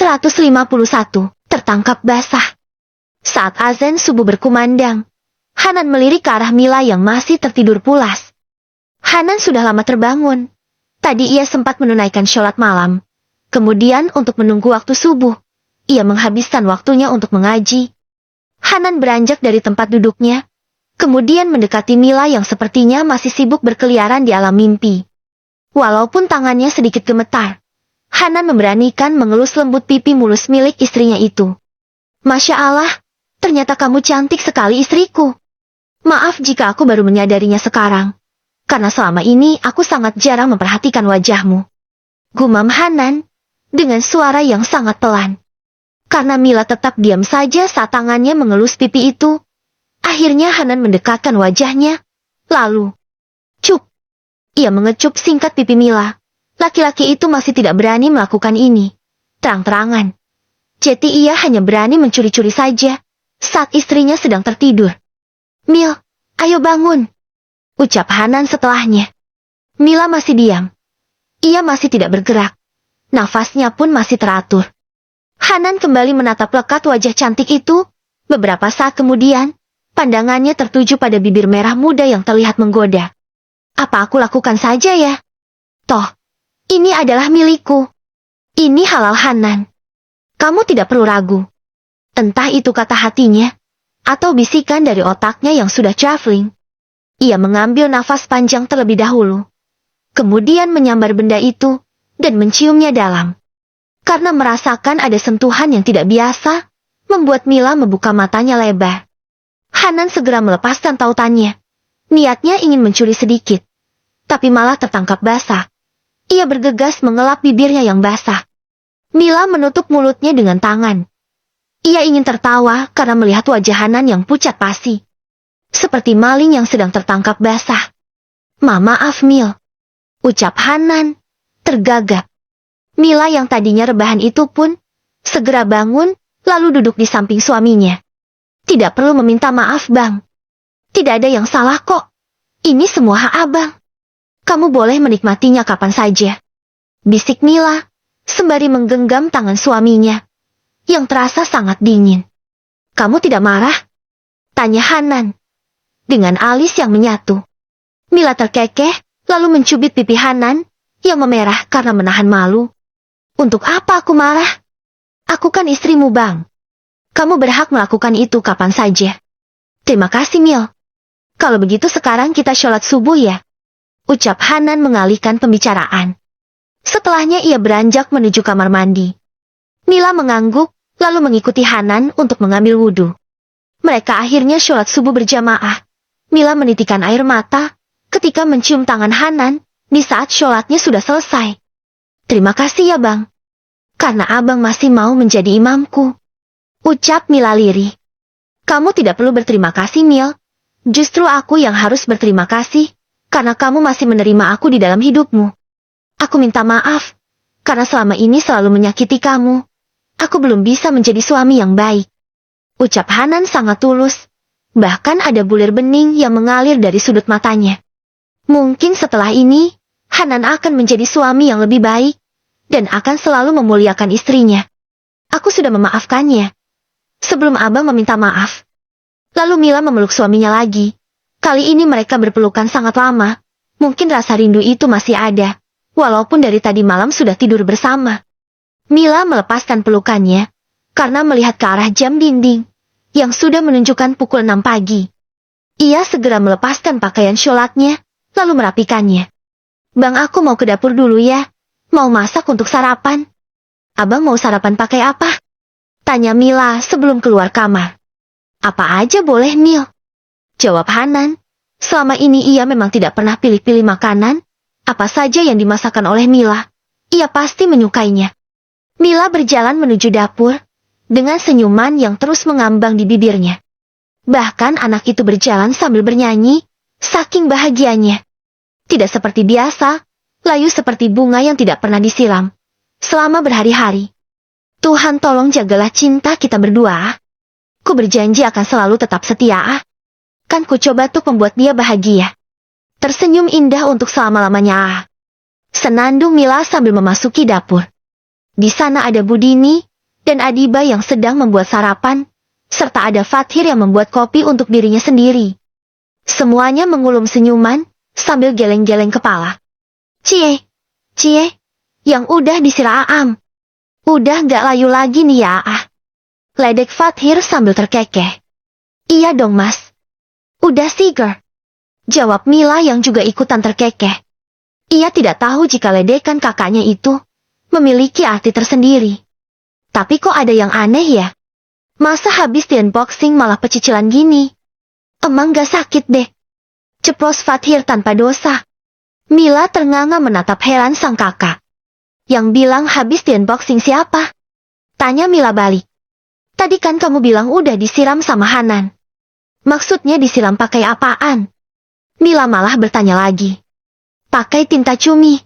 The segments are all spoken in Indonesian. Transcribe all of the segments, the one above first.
151. Tertangkap basah. Saat azan subuh berkumandang, Hanan melirik ke arah Mila yang masih tertidur pulas. Hanan sudah lama terbangun. Tadi ia sempat menunaikan sholat malam. Kemudian untuk menunggu waktu subuh, ia menghabiskan waktunya untuk mengaji. Hanan beranjak dari tempat duduknya, kemudian mendekati Mila yang sepertinya masih sibuk berkeliaran di alam mimpi. Walaupun tangannya sedikit gemetar, Hanan memberanikan mengelus lembut pipi mulus milik istrinya itu. Masya Allah, ternyata kamu cantik sekali istriku. Maaf jika aku baru menyadarinya sekarang, karena selama ini aku sangat jarang memperhatikan wajahmu. Gumam Hanan, dengan suara yang sangat pelan. Karena Mila tetap diam saja saat tangannya mengelus pipi itu, akhirnya Hanan mendekatkan wajahnya, lalu, cup. Ia mengecup singkat pipi Mila. Laki-laki itu masih tidak berani melakukan ini terang-terangan. Jadi ia hanya berani mencuri-curi saja saat istrinya sedang tertidur. Mil, ayo bangun, ucap Hanan setelahnya. Mila masih diam. Ia masih tidak bergerak. Nafasnya pun masih teratur. Hanan kembali menatap lekat wajah cantik itu. Beberapa saat kemudian, pandangannya tertuju pada bibir merah muda yang terlihat menggoda. Apa aku lakukan saja ya? Toh, ini adalah milikku. Ini halal Hanan. Kamu tidak perlu ragu. Entah itu kata hatinya, atau bisikan dari otaknya yang sudah traveling. Ia mengambil nafas panjang terlebih dahulu. Kemudian menyambar benda itu, dan menciumnya dalam. Karena merasakan ada sentuhan yang tidak biasa, membuat Mila membuka matanya lebar. Hanan segera melepaskan tautannya. Niatnya ingin mencuri sedikit, tapi malah tertangkap basah. Ia bergegas mengelap bibirnya yang basah. Mila menutup mulutnya dengan tangan. Ia ingin tertawa karena melihat wajah Hanan yang pucat pasi. Seperti maling yang sedang tertangkap basah. Maaf Mil, ucap Hanan, tergagap. Mila yang tadinya rebahan itu pun segera bangun, lalu duduk di samping suaminya. Tidak perlu meminta maaf Bang. Tidak ada yang salah kok. Ini semua hak Abang. Kamu boleh menikmatinya kapan saja. Bisik Mila, sembari menggenggam tangan suaminya, yang terasa sangat dingin. Kamu tidak marah? Tanya Hanan, dengan alis yang menyatu. Mila terkekeh, lalu mencubit pipi Hanan, yang memerah karena menahan malu. Untuk apa aku marah? Aku kan istrimu Bang. Kamu berhak melakukan itu kapan saja. Terima kasih Mil. Kalau begitu sekarang kita sholat subuh ya. Ucap Hanan mengalihkan pembicaraan. Setelahnya ia beranjak menuju kamar mandi. Mila mengangguk, lalu mengikuti Hanan untuk mengambil wudhu. Mereka akhirnya sholat subuh berjamaah. Mila menitikan air mata ketika mencium tangan Hanan di saat sholatnya sudah selesai. Terima kasih ya Bang. Karena Abang masih mau menjadi imamku. Ucap Mila lirih. Kamu tidak perlu berterima kasih Mil. Justru aku yang harus berterima kasih, karena kamu masih menerima aku di dalam hidupmu. Aku minta maaf, karena selama ini selalu menyakiti kamu. Aku belum bisa menjadi suami yang baik. Ucap Hanan sangat tulus. Bahkan ada bulir bening yang mengalir dari sudut matanya. Mungkin setelah ini, Hanan akan menjadi suami yang lebih baik, dan akan selalu memuliakan istrinya. Aku sudah memaafkannya. Sebelum Abang meminta maaf. Lalu Mila memeluk suaminya lagi. Kali ini mereka berpelukan sangat lama. Mungkin rasa rindu itu masih ada, walaupun dari tadi malam sudah tidur bersama. Mila melepaskan pelukannya, karena melihat ke arah jam dinding, yang sudah menunjukkan pukul 6 pagi. Ia segera melepaskan pakaian sholatnya, lalu merapikannya. Bang, aku mau ke dapur dulu ya. Mau masak untuk sarapan. Abang mau sarapan pakai apa? Tanya Mila sebelum keluar kamar. Apa aja boleh Mil. Jawab Hanan. Selama ini ia memang tidak pernah pilih-pilih makanan. Apa saja yang dimasakkan oleh Mila, ia pasti menyukainya. Mila berjalan menuju dapur, dengan senyuman yang terus mengambang di bibirnya. Bahkan anak itu berjalan sambil bernyanyi, saking bahagianya. Tidak seperti biasa, layu seperti bunga yang tidak pernah disiram. Selama berhari-hari. Tuhan tolong jagalah cinta kita berdua. Ku berjanji akan selalu tetap setia. Kan ku coba tuh membuat dia bahagia. Tersenyum indah untuk selama-lamanya. Senandung Mila sambil memasuki dapur. Di sana ada Budini, dan Adiba yang sedang membuat sarapan, serta ada Fathir yang membuat kopi untuk dirinya sendiri. Semuanya mengulum senyuman, sambil geleng-geleng kepala. Cie, yang udah disiram Aam. Udah gak layu lagi nih ya ah. Ledek Fathir sambil terkekeh. Iya dong mas. Udah Siger. Jawab Mila yang juga ikutan terkekeh. Ia tidak tahu jika ledekan kakaknya itu memiliki arti tersendiri. Tapi kok ada yang aneh ya? Masa habis di unboxing malah pecicilan gini? Emang gak sakit deh? Ceplos Fathir tanpa dosa. Mila ternganga menatap heran sang kakak. Yang bilang habis di unboxing siapa? Tanya Mila balik. Tadi kan kamu bilang udah disiram sama Hanan. Maksudnya disiram pakai apaan? Mila malah bertanya lagi. Pakai tinta cumi.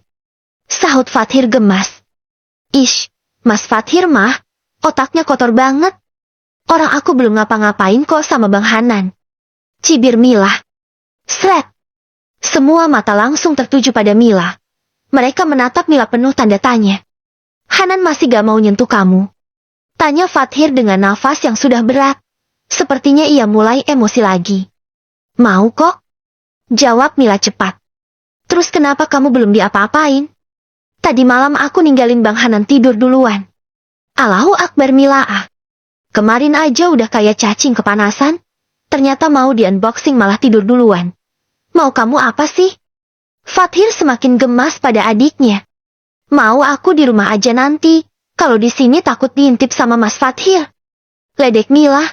Sahut Fathir gemas. Ish, Mas Fathir mah, otaknya kotor banget. Orang aku belum ngapa-ngapain kok sama Bang Hanan. Cibir Mila. Sret. Semua mata langsung tertuju pada Mila. Mereka menatap Mila penuh tanda tanya. Hanan masih gak mau nyentuh kamu? Tanya Fathir dengan nafas yang sudah berat. Sepertinya ia mulai emosi lagi. Mau kok? Jawab Mila cepat. Terus kenapa kamu belum diapa-apain? Tadi malam aku ninggalin Bang Hanan tidur duluan. Allahu Akbar Mila ah. Kemarin aja udah kayak cacing kepanasan. Ternyata mau di unboxing malah tidur duluan. Mau kamu apa sih? Fathir semakin gemas pada adiknya. Mau aku di rumah aja nanti. Kalau di sini takut diintip sama Mas Fathir. Ledek Mila.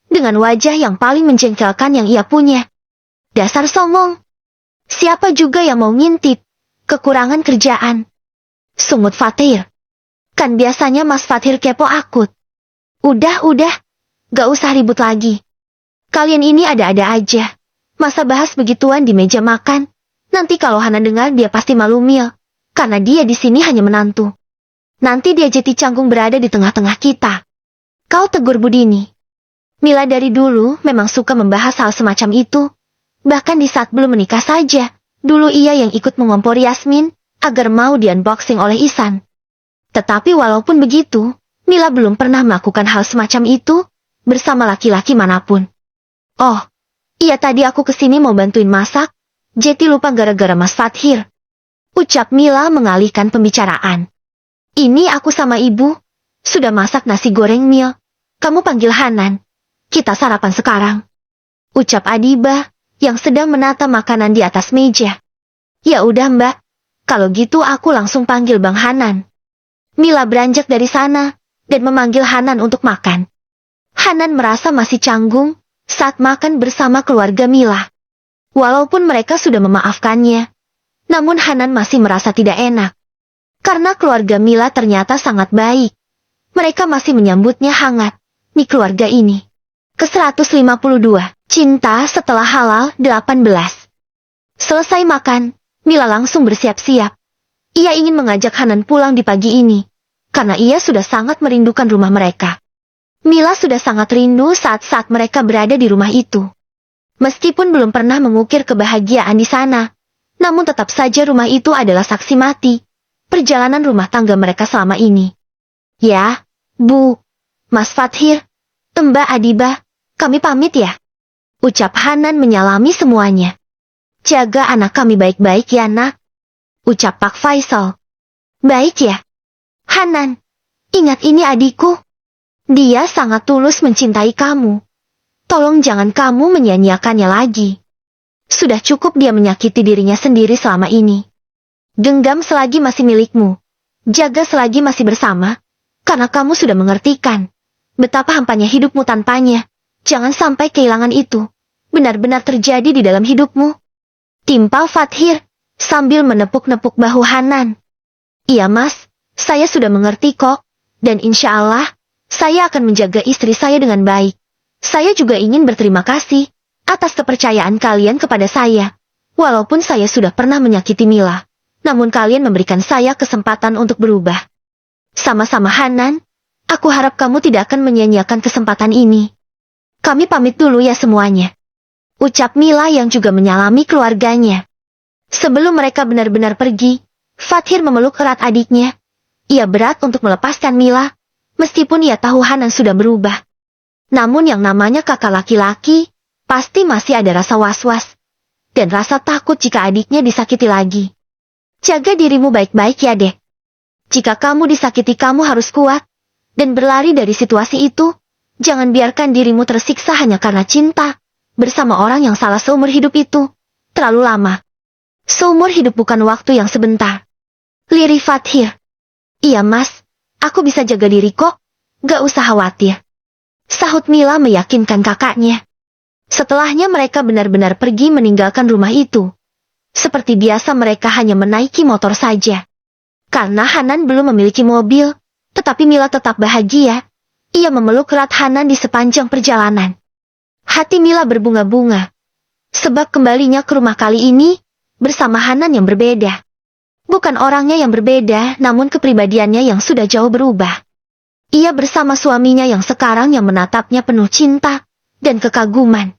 Dengan wajah yang paling menjengkelkan yang ia punya. Dasar songong. Siapa juga yang mau ngintip? Kekurangan kerjaan. Sungut Fathir. Kan biasanya Mas Fathir kepo akut. Udah. Gak usah ribut lagi. Kalian ini ada-ada aja. Masa bahas begituan di meja makan? Nanti kalau Hanan dengar dia pasti malu Mil. Karena dia di sini hanya menantu. Nanti dia jadi canggung berada di tengah-tengah kita. Kau tegur Budini. Mila dari dulu memang suka membahas hal semacam itu. Bahkan di saat belum menikah saja, dulu ia yang ikut mengompori Yasmin, agar mau di-unboxing oleh Ihsan. Tetapi walaupun begitu, Mila belum pernah melakukan hal semacam itu, bersama laki-laki manapun. Oh, iya tadi aku kesini mau bantuin masak, jadi lupa gara-gara Mas Fathir. Ucap Mila mengalihkan pembicaraan. Ini aku sama ibu, sudah masak nasi goreng Mil. Kamu panggil Hanan. Kita sarapan sekarang. Ucap Adiba, yang sedang menata makanan di atas meja. Ya udah mbak, kalau gitu aku langsung panggil Bang Hanan. Mila beranjak dari sana, dan memanggil Hanan untuk makan. Hanan merasa masih canggung, saat makan bersama keluarga Mila. Walaupun mereka sudah memaafkannya, namun Hanan masih merasa tidak enak. Karena keluarga Mila ternyata sangat baik. Mereka masih menyambutnya hangat, di keluarga ini. Ke-152, Cinta Setelah Halal 18. Selesai makan, Mila langsung bersiap-siap. Ia ingin mengajak Hanan pulang di pagi ini, karena ia sudah sangat merindukan rumah mereka. Mila sudah sangat rindu saat-saat mereka berada di rumah itu. Meskipun belum pernah mengukir kebahagiaan di sana, namun tetap saja rumah itu adalah saksi mati perjalanan rumah tangga mereka selama ini. Ya, Bu, Mas Fathir, Mbak Adiba, kami pamit ya. Ucap Hanan menyalami semuanya. Jaga anak kami baik-baik ya nak. Ucap Pak Faisal. Baik ya. Hanan, ingat ini adikku. Dia sangat tulus mencintai kamu. Tolong jangan kamu menyia-nyiakannya lagi. Sudah cukup dia menyakiti dirinya sendiri selama ini. Genggam selagi masih milikmu. Jaga selagi masih bersama. Karena kamu sudah mengertikan betapa hampanya hidupmu tanpanya. Jangan sampai kehilangan itu benar-benar terjadi di dalam hidupmu. Timpal Fathir sambil menepuk-nepuk bahu Hanan. Iya mas, saya sudah mengerti kok. Dan insya Allah, saya akan menjaga istri saya dengan baik. Saya juga ingin berterima kasih atas kepercayaan kalian kepada saya. Walaupun saya sudah pernah menyakiti Mila, namun kalian memberikan saya kesempatan untuk berubah. Sama-sama Hanan, aku harap kamu tidak akan menyia-nyiakan kesempatan ini. Kami pamit dulu ya semuanya. Ucap Mila yang juga menyalami keluarganya. Sebelum mereka benar-benar pergi, Fathir memeluk erat adiknya. Ia berat untuk melepaskan Mila, Meskipun ia tahu Hanan sudah berubah. Namun yang namanya kakak laki-laki, pasti masih ada rasa was-was. Dan rasa takut jika adiknya disakiti lagi. Jaga dirimu baik-baik ya, Dek. Jika kamu disakiti kamu harus kuat. Dan berlari dari situasi itu. Jangan biarkan dirimu tersiksa hanya karena cinta. Bersama orang yang salah seumur hidup itu. Terlalu lama. Seumur hidup bukan waktu yang sebentar. Liri Fathir. Iya mas, aku bisa jaga diri kok. Gak usah khawatir. Sahut Mila meyakinkan kakaknya. Setelahnya mereka benar-benar pergi meninggalkan rumah itu. Seperti biasa mereka hanya menaiki motor saja. Karena Hanan belum memiliki mobil, tetapi Mila tetap bahagia. Ia memeluk erat Hanan di sepanjang perjalanan. Hati Mila berbunga-bunga. Sebab kembalinya ke rumah kali ini, bersama Hanan yang berbeda. Bukan orangnya yang berbeda, namun kepribadiannya yang sudah jauh berubah. Ia bersama suaminya yang sekarang yang menatapnya penuh cinta dan kekaguman.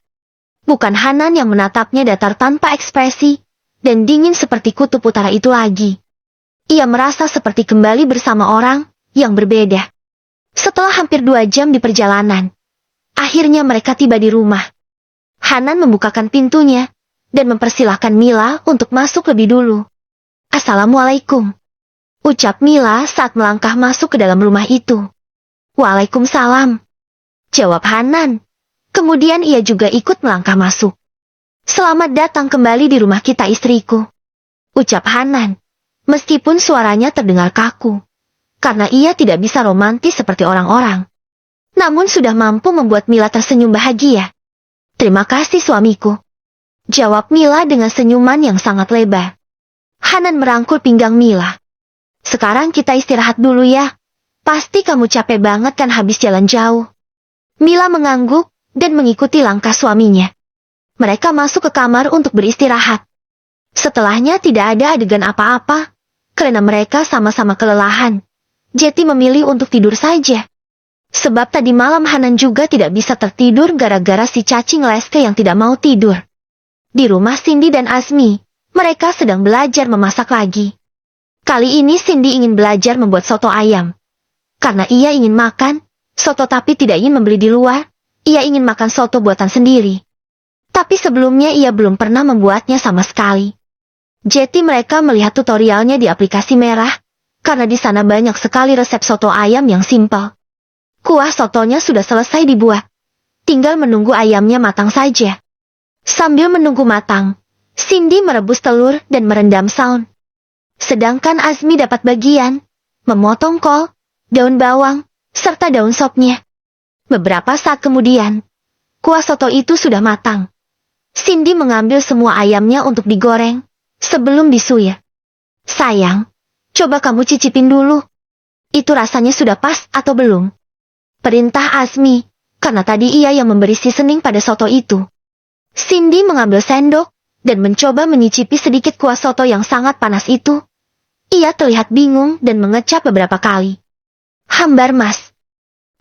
Bukan Hanan yang menatapnya datar tanpa ekspresi dan dingin seperti kutub utara itu lagi. Ia merasa seperti kembali bersama orang yang berbeda. Setelah hampir 2 jam di perjalanan, akhirnya mereka tiba di rumah. Hanan membukakan pintunya dan mempersilahkan Mila untuk masuk lebih dulu. Assalamualaikum, ucap Mila saat melangkah masuk ke dalam rumah itu. Waalaikumsalam, jawab Hanan. Kemudian ia juga ikut melangkah masuk. Selamat datang kembali di rumah kita istriku, ucap Hanan. Meskipun suaranya terdengar kaku. Karena ia tidak bisa romantis seperti orang-orang. Namun sudah mampu membuat Mila tersenyum bahagia. Terima kasih suamiku, jawab Mila dengan senyuman yang sangat lebar. Hanan merangkul pinggang Mila. Sekarang kita istirahat dulu ya. Pasti kamu capek banget kan habis jalan jauh. Mila mengangguk dan mengikuti langkah suaminya. Mereka masuk ke kamar untuk beristirahat. Setelahnya tidak ada adegan apa-apa. Karena mereka sama-sama kelelahan. Jeti memilih untuk tidur saja. Sebab tadi malam Hanan juga tidak bisa tertidur gara-gara si cacing Leske yang tidak mau tidur. Di rumah Cindy dan Azmi, mereka sedang belajar memasak lagi. Kali ini Cindy ingin belajar membuat soto ayam. Karena ia ingin makan soto tapi tidak ingin membeli di luar, ia ingin makan soto buatan sendiri. Tapi sebelumnya ia belum pernah membuatnya sama sekali. Jadi mereka melihat tutorialnya di aplikasi merah, karena di sana banyak sekali resep soto ayam yang simpel. Kuah sotonya sudah selesai dibuat. Tinggal menunggu ayamnya matang saja. Sambil menunggu matang, Cindy merebus telur dan merendam saus. Sedangkan Azmi dapat bagian memotong kol, daun bawang, serta daun sopnya. Beberapa saat kemudian, kuah soto itu sudah matang. Cindy mengambil semua ayamnya untuk digoreng, sebelum disuir. Sayang, coba kamu cicipin dulu. Itu rasanya sudah pas atau belum? Perintah Azmi, karena tadi ia yang memberi seasoning pada soto itu. Cindy mengambil sendok, dan mencoba menyicipi sedikit kuah soto yang sangat panas itu. Ia terlihat bingung dan mengecap beberapa kali. Hambar mas.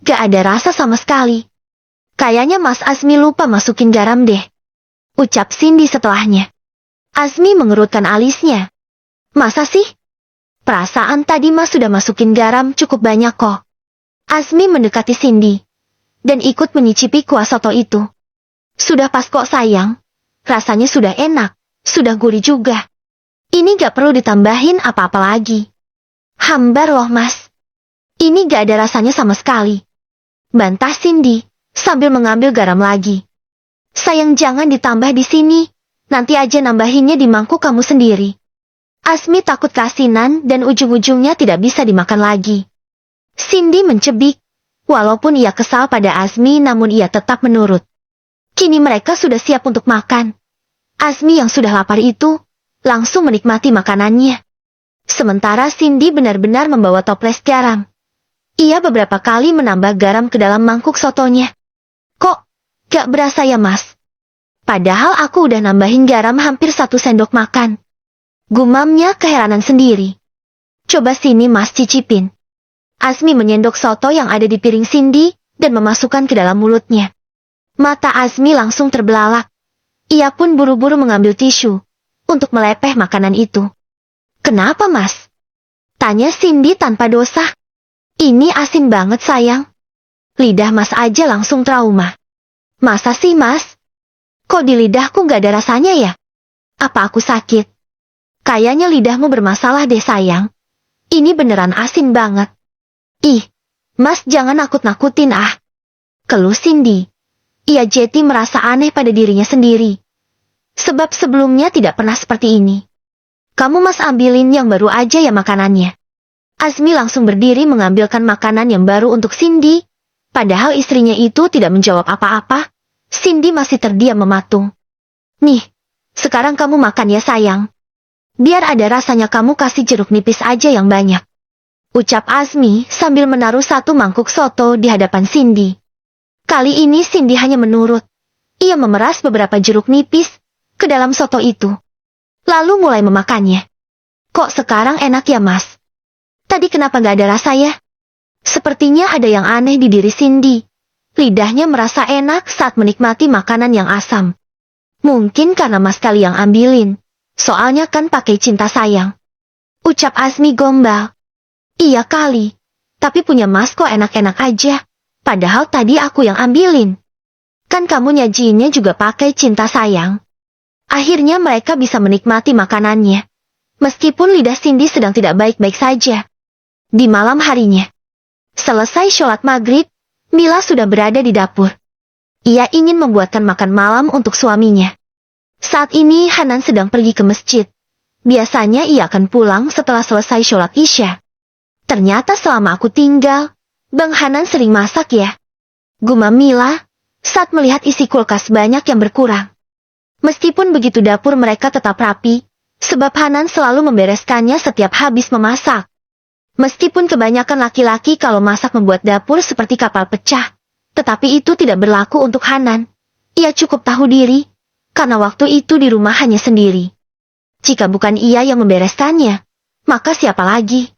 Gak ada rasa sama sekali. Kayaknya Mas Azmi lupa masukin garam deh, ucap Cindy setelahnya. Azmi mengerutkan alisnya. Masa sih? Perasaan tadi Mas sudah masukin garam cukup banyak kok. Azmi mendekati Cindy dan ikut menyicipi kuah soto itu. Sudah pas kok sayang. Rasanya sudah enak, sudah gurih juga. Ini gak perlu ditambahin apa-apa lagi. Hambar loh mas. Ini gak ada rasanya sama sekali, bantah Cindy sambil mengambil garam lagi. Sayang jangan ditambah di sini, nanti aja nambahinnya di mangkuk kamu sendiri. Azmi takut keasinan dan ujung-ujungnya tidak bisa dimakan lagi. Cindy mencebik, walaupun ia kesal pada Azmi namun ia tetap menurut. Kini mereka sudah siap untuk makan. Azmi yang sudah lapar itu, langsung menikmati makanannya. Sementara Cindy benar-benar membawa toples garam. Ia beberapa kali menambah garam ke dalam mangkuk sotonya. Kok, gak berasa ya mas? Padahal aku udah nambahin garam hampir 1 sendok makan. Gumamnya keheranan sendiri. Coba sini mas cicipin. Azmi menyendok soto yang ada di piring Cindy, dan memasukkan ke dalam mulutnya. Mata Azmi langsung terbelalak. Ia pun buru-buru mengambil tisu, untuk melepeh makanan itu. Kenapa mas? Tanya Cindy tanpa dosa. Ini asin banget sayang. Lidah Mas aja langsung trauma. Masa sih Mas? Kok di lidahku nggak ada rasanya ya? Apa aku sakit? Kayaknya lidahmu bermasalah deh sayang. Ini beneran asin banget. Ih, Mas jangan nakut-nakutin ah. Keluh Cindy. Ia Jetty merasa aneh pada dirinya sendiri. Sebab sebelumnya tidak pernah seperti ini. Kamu Mas ambilin yang baru aja ya makanannya. Azmi langsung berdiri mengambilkan makanan yang baru untuk Cindy. Padahal istrinya itu tidak menjawab apa-apa. Cindy masih terdiam mematung. Nih, sekarang kamu makan ya sayang. Biar ada rasanya kamu kasih jeruk nipis aja yang banyak. Ucap Azmi sambil menaruh satu mangkuk soto di hadapan Cindy. Kali ini Cindy hanya menurut. Ia memeras beberapa jeruk nipis ke dalam soto itu. Lalu mulai memakannya. Kok sekarang enak ya Mas? Tadi kenapa gak ada rasa ya? Sepertinya ada yang aneh di diri Cindy. Lidahnya merasa enak saat menikmati makanan yang asam. Mungkin karena Mas kali yang ambilin. Soalnya kan pakai cinta sayang. Ucap Azmi gombal. Iya kali. Tapi punya Mas kok enak-enak aja. Padahal tadi aku yang ambilin. Kan kamu nyajiinnya juga pakai cinta sayang. Akhirnya mereka bisa menikmati makanannya. Meskipun lidah Cindy sedang tidak baik-baik saja. Di malam harinya. Selesai sholat maghrib, Mila sudah berada di dapur. Ia ingin membuatkan makan malam untuk suaminya. Saat ini Hanan sedang pergi ke masjid. Biasanya ia akan pulang setelah selesai sholat Isya. Ternyata selama aku tinggal, Bang Hanan sering masak ya. Gumam Mila, saat melihat isi kulkas banyak yang berkurang. Meskipun begitu dapur mereka tetap rapi, sebab Hanan selalu membereskannya setiap habis memasak. Meskipun kebanyakan laki-laki kalau masak membuat dapur seperti kapal pecah, tetapi itu tidak berlaku untuk Hanan. Ia cukup tahu diri, karena waktu itu di rumah hanya sendiri. Jika bukan ia yang membereskannya, maka siapa lagi?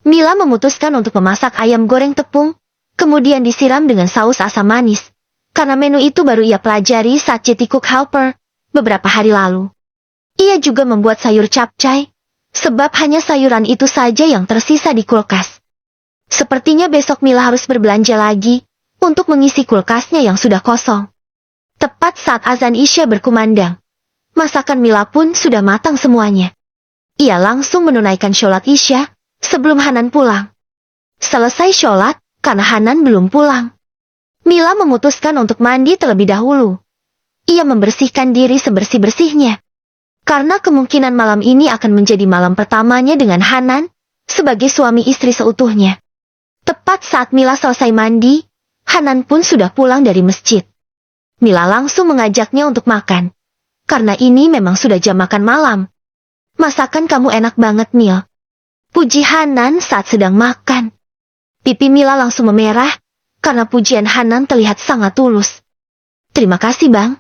Mila memutuskan untuk memasak ayam goreng tepung, kemudian disiram dengan saus asam manis. Karena menu itu baru ia pelajari saat jadi cook helper beberapa hari lalu. Ia juga membuat sayur capcay, sebab hanya sayuran itu saja yang tersisa di kulkas. Sepertinya besok Mila harus berbelanja lagi untuk mengisi kulkasnya yang sudah kosong. Tepat saat azan Isya berkumandang, masakan Mila pun sudah matang semuanya. Ia langsung menunaikan sholat Isya sebelum Hanan pulang. Selesai sholat, karena Hanan belum pulang. Mila memutuskan untuk mandi terlebih dahulu. Ia membersihkan diri sebersih-bersihnya. Karena kemungkinan malam ini akan menjadi malam pertamanya dengan Hanan, sebagai suami istri seutuhnya. Tepat saat Mila selesai mandi, Hanan pun sudah pulang dari masjid. Mila langsung mengajaknya untuk makan. Karena ini memang sudah jam makan malam. Masakan kamu enak banget, Mil. Puji Hanan saat sedang makan. Pipi Mila langsung memerah, karena pujian Hanan terlihat sangat tulus. Terima kasih bang.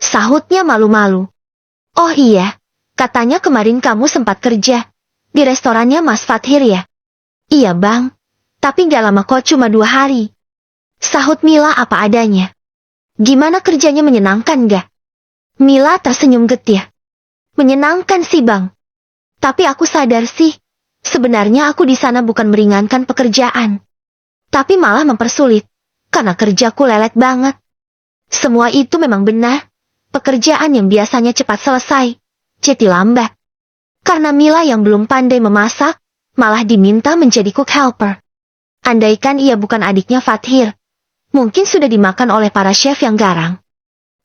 Sahutnya malu-malu. Oh iya, katanya kemarin kamu sempat kerja di restorannya Mas Fathir ya? Iya bang, tapi gak lama kok, cuma 2 hari. Sahut Mila apa adanya. Gimana kerjanya, menyenangkan gak? Mila tersenyum getir. Menyenangkan sih bang. Tapi aku sadar sih, sebenarnya aku di sana bukan meringankan pekerjaan, tapi malah mempersulit, karena kerjaku lelet banget. Semua itu memang benar. Pekerjaan yang biasanya cepat selesai, jadi lambat. Karena Mila yang belum pandai memasak, malah diminta menjadi cook helper. Andaikan ia bukan adiknya Fathir, mungkin sudah dimakan oleh para chef yang garang.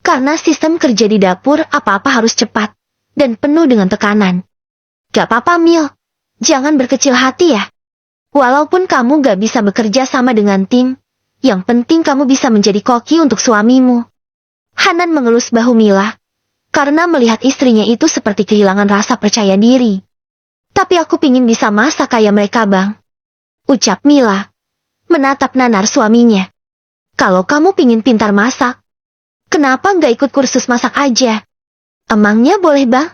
Karena sistem kerja di dapur apa-apa harus cepat, dan penuh dengan tekanan. Gak apa-apa Mil, jangan berkecil hati ya. Walaupun kamu gak bisa bekerja sama dengan tim, yang penting kamu bisa menjadi koki untuk suamimu. Hanan mengelus bahu Mila, karena melihat istrinya itu seperti kehilangan rasa percaya diri. Tapi aku pingin bisa masak kayak mereka bang. Ucap Mila, menatap nanar suaminya. Kalau kamu pingin pintar masak, kenapa gak ikut kursus masak aja? Emangnya boleh bang?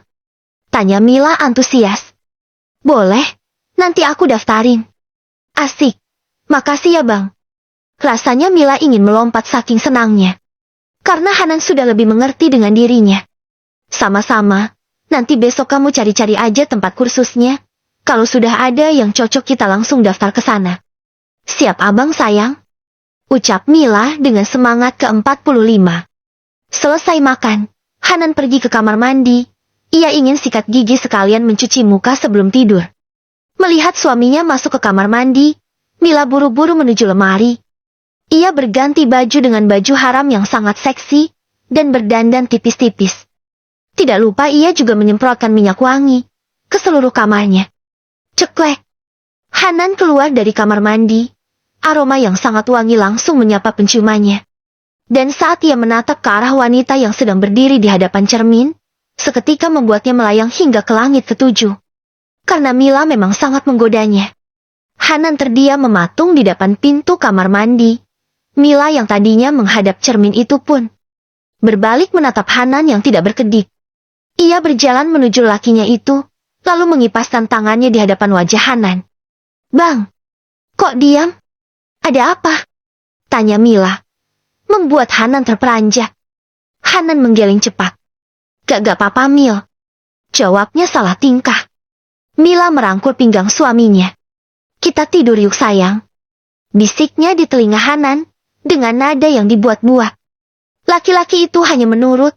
Tanya Mila antusias. Boleh, nanti aku daftarin. Asik, makasih ya bang. Rasanya Mila ingin melompat saking senangnya. Karena Hanan sudah lebih mengerti dengan dirinya. Sama-sama, nanti besok kamu cari-cari aja tempat kursusnya. Kalau sudah ada yang cocok kita langsung daftar ke sana. Siap abang sayang, ucap Mila dengan semangat ke-45. Selesai makan, Hanan pergi ke kamar mandi. Ia ingin sikat gigi sekalian mencuci muka sebelum tidur. Melihat suaminya masuk ke kamar mandi, Mila buru-buru menuju lemari. Ia berganti baju dengan baju haram yang sangat seksi, dan berdandan tipis-tipis. Tidak lupa ia juga menyemprotkan minyak wangi ke seluruh kamarnya. Ceklek. Hanan keluar dari kamar mandi. Aroma yang sangat wangi langsung menyapa penciumannya. Dan saat ia menatap ke arah wanita yang sedang berdiri di hadapan cermin, seketika membuatnya melayang hingga ke langit ketujuh. Karena Mila memang sangat menggodanya. Hanan terdiam mematung di depan pintu kamar mandi. Mila yang tadinya menghadap cermin itu pun berbalik menatap Hanan yang tidak berkedip. Ia berjalan menuju lakinya itu, lalu mengipaskan tangannya di hadapan wajah Hanan. "Bang, kok diam? Ada apa?" tanya Mila. Membuat Hanan terperanjat. Hanan menggeleng cepat. Gak apa-apa Mil. Jawabnya salah tingkah. Mila merangkul pinggang suaminya. "Kita tidur yuk sayang," bisiknya di telinga Hanan, dengan nada yang dibuat-buat. Laki-laki itu hanya menurut.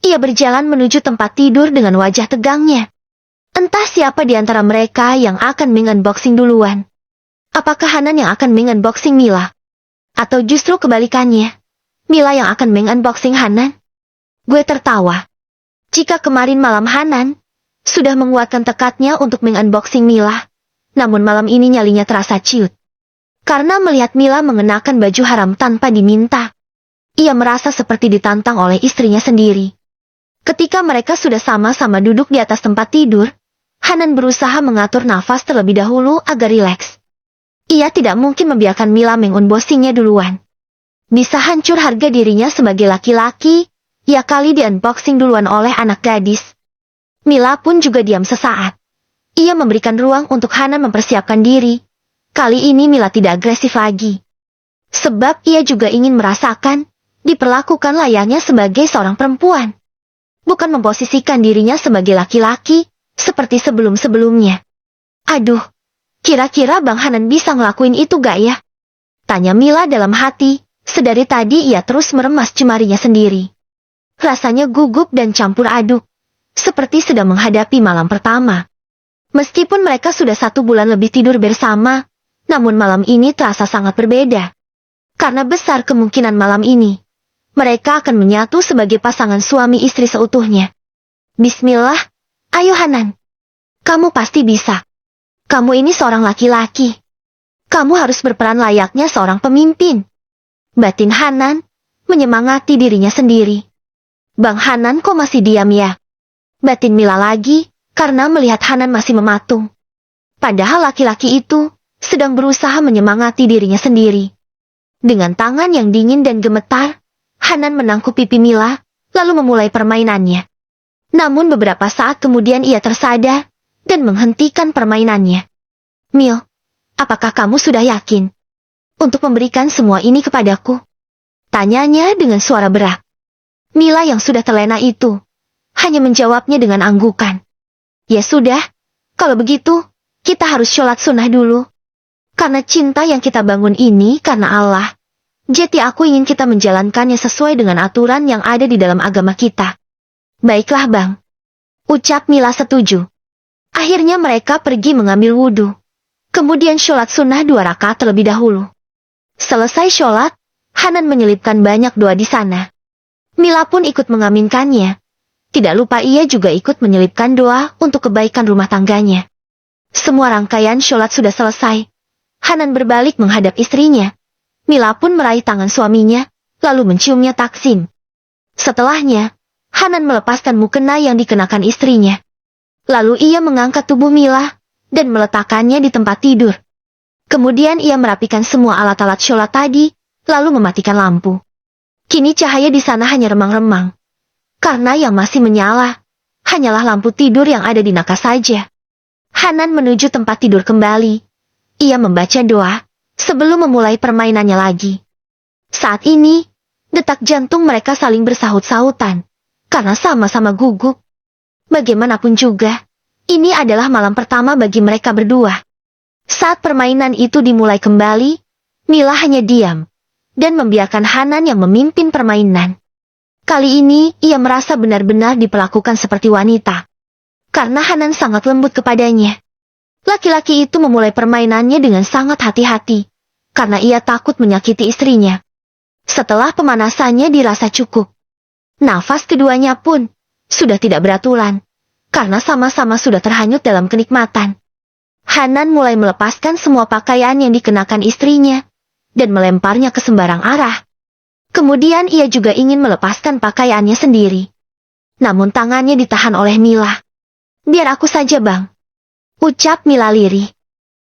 Ia berjalan menuju tempat tidur dengan wajah tegangnya. Entah siapa di antara mereka yang akan mengunboxing duluan. Apakah Hanan yang akan mengunboxing Mila? Atau justru kebalikannya, Mila yang akan mengunboxing Hanan? Gue tertawa. Jika kemarin malam Hanan sudah menguatkan tekadnya untuk mengunboxing Mila, namun malam ini nyalinya terasa ciut. Karena melihat Mila mengenakan baju haram tanpa diminta, ia merasa seperti ditantang oleh istrinya sendiri. Ketika mereka sudah sama-sama duduk di atas tempat tidur, Hanan berusaha mengatur nafas terlebih dahulu agar rileks. Ia tidak mungkin membiarkan Mila mengunboxingnya duluan. Bisa hancur harga dirinya sebagai laki-laki, ia kali di-unboxing duluan oleh anak gadis. Mila pun juga diam sesaat. Ia memberikan ruang untuk Hanan mempersiapkan diri. Kali ini Mila tidak agresif lagi. Sebab ia juga ingin merasakan, diperlakukan layaknya sebagai seorang perempuan. Bukan memposisikan dirinya sebagai laki-laki, seperti sebelum-sebelumnya. "Aduh, kira-kira Bang Hanan bisa ngelakuin itu gak ya?" tanya Mila dalam hati, sedari tadi ia terus meremas jemarinya sendiri. Rasanya gugup dan campur aduk, seperti sedang menghadapi malam pertama. Meskipun mereka sudah 1 bulan lebih tidur bersama, namun malam ini terasa sangat berbeda. Karena besar kemungkinan malam ini, mereka akan menyatu sebagai pasangan suami istri seutuhnya. "Bismillah, ayo Hanan. Kamu pasti bisa. Kamu ini seorang laki-laki. Kamu harus berperan layaknya seorang pemimpin." Batin Hanan menyemangati dirinya sendiri. "Bang Hanan kok masih diam ya?" batin Mila lagi, karena melihat Hanan masih mematung. Padahal laki-laki itu sedang berusaha menyemangati dirinya sendiri. Dengan tangan yang dingin dan gemetar, Hanan menangkup pipi Mila, lalu memulai permainannya. Namun beberapa saat kemudian ia tersadar, dan menghentikan permainannya. "Mil, apakah kamu sudah yakin untuk memberikan semua ini kepadaku?" tanyanya dengan suara berat. Mila yang sudah terlena itu, hanya menjawabnya dengan anggukan. "Ya sudah, kalau begitu, kita harus sholat sunnah dulu. Karena cinta yang kita bangun ini karena Allah. Jadi aku ingin kita menjalankannya sesuai dengan aturan yang ada di dalam agama kita." "Baiklah Bang," ucap Mila setuju. Akhirnya mereka pergi mengambil wudhu. Kemudian sholat sunnah 2 rakaat terlebih dahulu. Selesai sholat, Hanan menyelipkan banyak doa di sana. Mila pun ikut mengaminkannya. Tidak lupa ia juga ikut menyelipkan doa untuk kebaikan rumah tangganya. Semua rangkaian sholat sudah selesai. Hanan berbalik menghadap istrinya. Mila pun meraih tangan suaminya, lalu menciumnya taksim. Setelahnya, Hanan melepaskan mukena yang dikenakan istrinya. Lalu ia mengangkat tubuh Mila, dan meletakkannya di tempat tidur. Kemudian ia merapikan semua alat-alat sholat tadi, lalu mematikan lampu. Kini cahaya di sana hanya remang-remang. Karena yang masih menyala, hanyalah lampu tidur yang ada di nakas saja. Hanan menuju tempat tidur kembali. Ia membaca doa, sebelum memulai permainannya lagi. Saat ini, detak jantung mereka saling bersahut-sahutan, karena sama-sama gugup. Bagaimanapun juga, ini adalah malam pertama bagi mereka berdua. Saat permainan itu dimulai kembali, Mila hanya diam dan membiarkan Hanan yang memimpin permainan. Kali ini ia merasa benar-benar diperlakukan seperti wanita. Karena Hanan sangat lembut kepadanya. Laki-laki itu memulai permainannya dengan sangat hati-hati, karena ia takut menyakiti istrinya. Setelah pemanasannya dirasa cukup, nafas keduanya pun sudah tidak beraturan, karena sama-sama sudah terhanyut dalam kenikmatan. Hanan mulai melepaskan semua pakaian yang dikenakan istrinya, dan melemparnya ke sembarang arah. Kemudian ia juga ingin melepaskan pakaiannya sendiri. Namun tangannya ditahan oleh Mila. "Biar aku saja, Bang," ucap Mila lirih.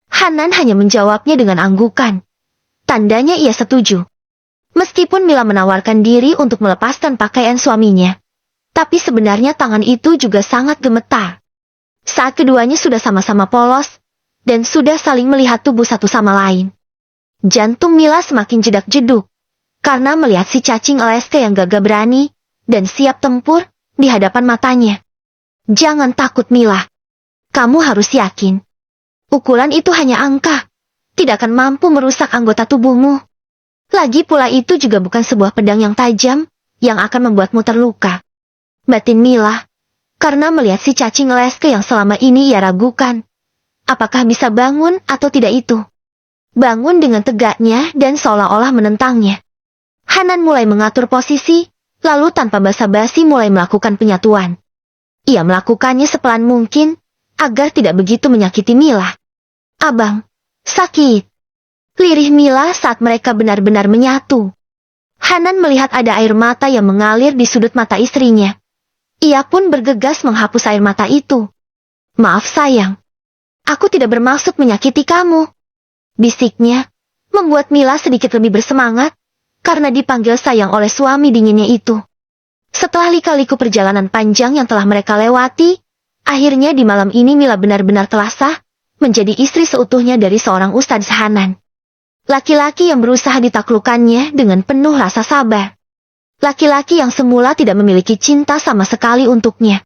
Hanan hanya menjawabnya dengan anggukan. Tandanya ia setuju. Meskipun Mila menawarkan diri untuk melepaskan pakaian suaminya, tapi sebenarnya tangan itu juga sangat gemetar. Saat keduanya sudah sama-sama polos, dan sudah saling melihat tubuh satu sama lain. Jantung Mila semakin jedak-jeduk, karena melihat si cacing Alaska yang gagah berani, dan siap tempur, di hadapan matanya. "Jangan takut, Mila. Kamu harus yakin. Ukuran itu hanya angka, tidak akan mampu merusak anggota tubuhmu. Lagi pula itu juga bukan sebuah pedang yang tajam, yang akan membuatmu terluka," batin Mila, karena melihat si cacing Alaska yang selama ini ia ragukan. Apakah bisa bangun atau tidak itu? Bangun dengan tegaknya dan seolah-olah menentangnya. Hanan mulai mengatur posisi, lalu tanpa basa-basi mulai melakukan penyatuan. Ia melakukannya sepelan mungkin, agar tidak begitu menyakiti Mila. "Abang, sakit," lirih Mila saat mereka benar-benar menyatu. Hanan melihat ada air mata yang mengalir di sudut mata istrinya. Ia pun bergegas menghapus air mata itu. "Maaf sayang, aku tidak bermaksud menyakiti kamu," bisiknya, membuat Mila sedikit lebih bersemangat, karena dipanggil sayang oleh suami dinginnya itu. Setelah lika-liku perjalanan panjang yang telah mereka lewati, akhirnya di malam ini Mila benar-benar telah sah, menjadi istri seutuhnya dari seorang Ustadz Hanan. Laki-laki yang berusaha ditaklukkannya dengan penuh rasa sabar. Laki-laki yang semula tidak memiliki cinta sama sekali untuknya.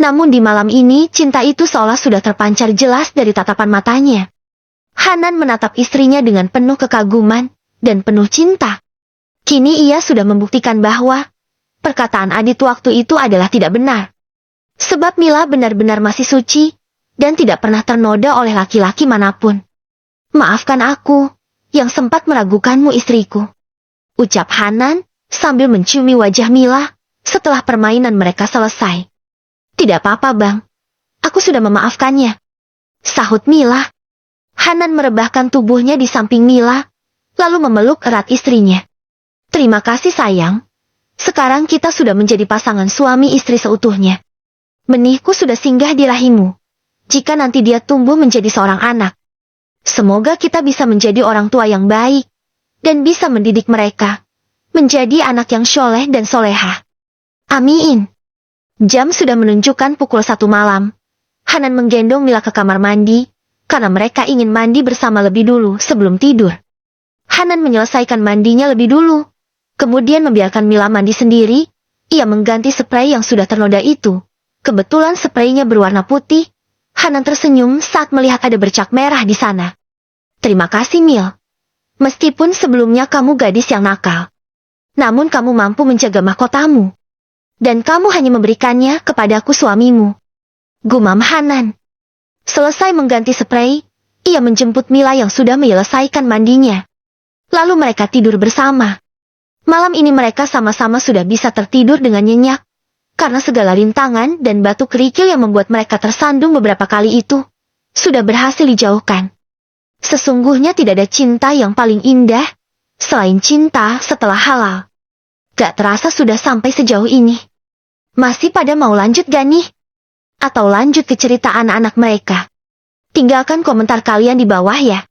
Namun di malam ini cinta itu seolah sudah terpancar jelas dari tatapan matanya. Hanan menatap istrinya dengan penuh kekaguman dan penuh cinta. Kini ia sudah membuktikan bahwa perkataan Adit waktu itu adalah tidak benar. Sebab Mila benar-benar masih suci dan tidak pernah ternoda oleh laki-laki manapun. "Maafkan aku yang sempat meragukanmu, istriku," ucap Hanan sambil menciumi wajah Mila setelah permainan mereka selesai. "Tidak apa-apa, Bang. Aku sudah memaafkannya," sahut Mila. Hanan merebahkan tubuhnya di samping Mila, lalu memeluk erat istrinya. "Terima kasih sayang. Sekarang kita sudah menjadi pasangan suami istri seutuhnya. Benihku sudah singgah di rahimmu. Jika nanti dia tumbuh menjadi seorang anak, semoga kita bisa menjadi orang tua yang baik, dan bisa mendidik mereka menjadi anak yang soleh dan solehah. Amin." Jam sudah menunjukkan pukul 1 malam. Hanan menggendong Mila ke kamar mandi, karena mereka ingin mandi bersama lebih dulu sebelum tidur. Hanan menyelesaikan mandinya lebih dulu, kemudian membiarkan Mila mandi sendiri. Ia mengganti spray yang sudah ternoda itu. Kebetulan spraynya berwarna putih. Hanan tersenyum saat melihat ada bercak merah di sana. "Terima kasih, Mil. Meskipun sebelumnya kamu gadis yang nakal, namun kamu mampu menjaga mahkotamu. Dan kamu hanya memberikannya kepadaku suamimu," gumam Hanan. Selesai mengganti spray, ia menjemput Mila yang sudah menyelesaikan mandinya. Lalu mereka tidur bersama. Malam ini mereka sama-sama sudah bisa tertidur dengan nyenyak, karena segala rintangan dan batu kerikil yang membuat mereka tersandung beberapa kali itu sudah berhasil dijauhkan. Sesungguhnya tidak ada cinta yang paling indah selain cinta setelah halal. Gak terasa sudah sampai sejauh ini. Masih pada mau lanjut gak nih? Atau lanjut ke cerita anak-anak mereka? Tinggalkan komentar kalian di bawah ya.